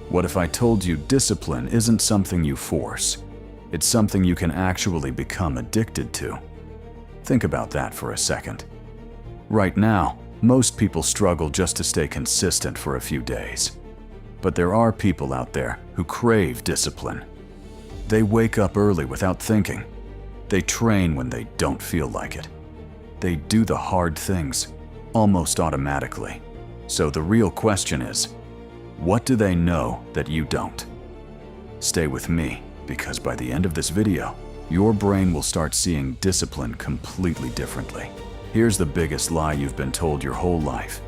What if I told you discipline isn't something you force? It's something you can actually become addicted to. Think about that for a second. Right now, most people struggle just to stay consistent for a few days. But there are people out there who crave discipline. They wake up early without thinking. They train when they don't feel like it. They do the hard things almost automatically. So the real question is, what do they know that you don't? Stay with me, because by the end of this video, your brain will start seeing discipline completely differently. Here's the biggest lie you've been told your whole life.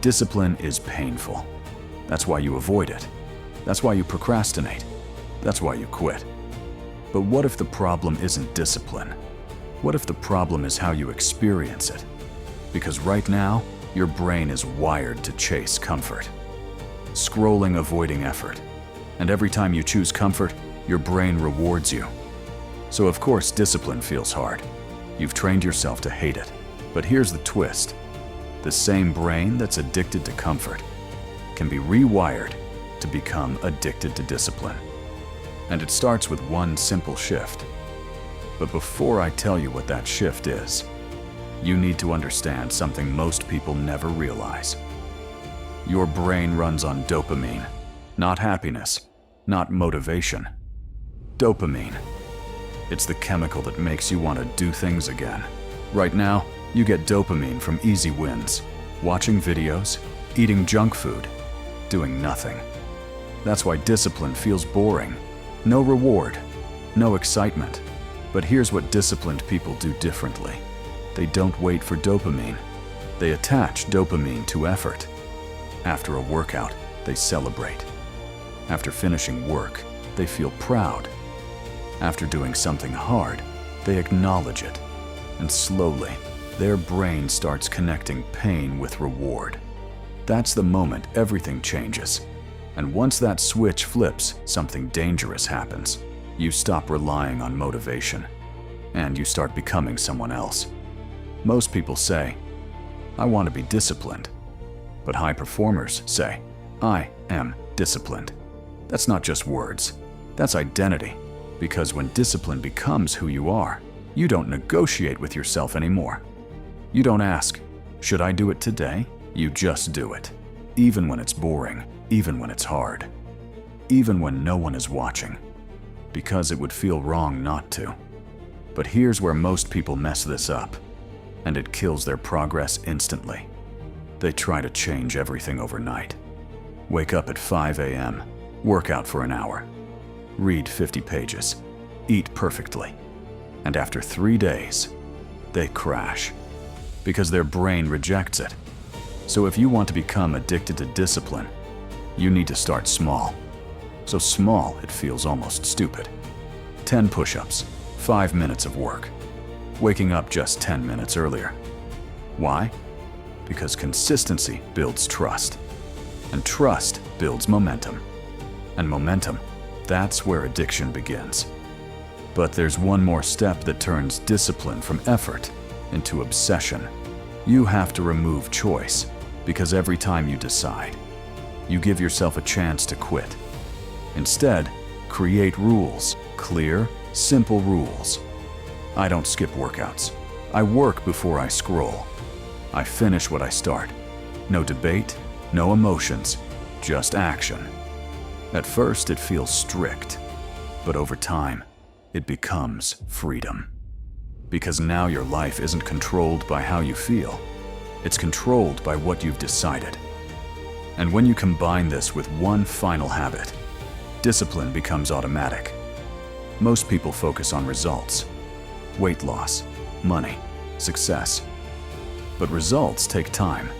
Discipline is painful. That's why you avoid it. That's why you procrastinate. That's why you quit. But what if the problem isn't discipline? What if the problem is how you experience it? Because right now, your brain is wired to chase comfort. Scrolling, avoiding effort. And every time you choose comfort, your brain rewards you. So of course, discipline feels hard. You've trained yourself to hate it. But here's the twist. The same brain that's addicted to comfort can be rewired to become addicted to discipline. And it starts with one simple shift. But before I tell you what that shift is, you need to understand something most people never realize. Your brain runs on dopamine, not happiness, not motivation. Dopamine. It's the chemical that makes you want to do things again. Right now, you get dopamine from easy wins, watching videos, eating junk food, doing nothing. That's why discipline feels boring. No reward, no excitement. But here's what disciplined people do differently. They don't wait for dopamine. They attach dopamine to effort. After a workout, they celebrate. After finishing work, they feel proud. After doing something hard, they acknowledge it. And slowly, their brain starts connecting pain with reward. That's the moment everything changes. And once that switch flips, something dangerous happens. You stop relying on motivation, and you start becoming someone else. Most people say, I want to be disciplined. But high performers say, I am disciplined. That's not just words, that's identity. Because when discipline becomes who you are, you don't negotiate with yourself anymore. You don't ask, should I do it today? You just do it. Even when it's boring, even when it's hard, even when no one is watching. Because it would feel wrong not to. But here's where most people mess this up, and it kills their progress instantly. They try to change everything overnight. Wake up at 5 a.m., work out for an hour, read 50 pages, eat perfectly. And after 3 days, they crash because their brain rejects it. So if you want to become addicted to discipline, you need to start small. So small, it feels almost stupid. 10 push-ups, 5 minutes of work, waking up just 10 minutes earlier. Why? Because consistency builds trust, and trust builds momentum. And momentum, that's where addiction begins. But there's one more step that turns discipline from effort into obsession. You have to remove choice, because every time you decide, you give yourself a chance to quit. Instead, create rules, clear, simple rules. I don't skip workouts. I work before I scroll. I finish what I start. No debate, no emotions, just action. At first, it feels strict, but over time, it becomes freedom. Because now your life isn't controlled by how you feel. It's controlled by what you've decided. And when you combine this with one final habit, discipline becomes automatic. Most people focus on results. Weight loss, money, success. But results take time,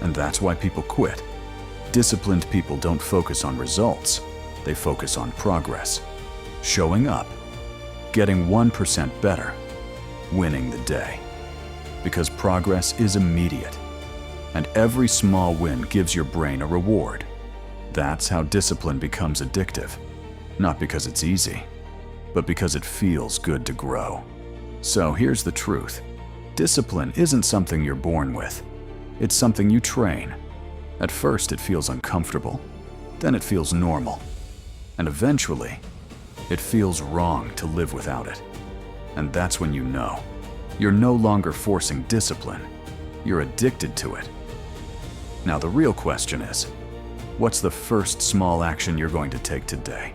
and that's why people quit. Disciplined people don't focus on results, they focus on progress. Showing up, getting 1% better, winning the day. Because progress is immediate, and every small win gives your brain a reward. That's how discipline becomes addictive. Not because it's easy, but because it feels good to grow. So here's the truth. Discipline isn't something you're born with. It's something you train. At first it feels uncomfortable. Then it feels normal. And eventually, it feels wrong to live without it. And that's when you know. You're no longer forcing discipline. You're addicted to it. Now the real question is, what's the first small action you're going to take today?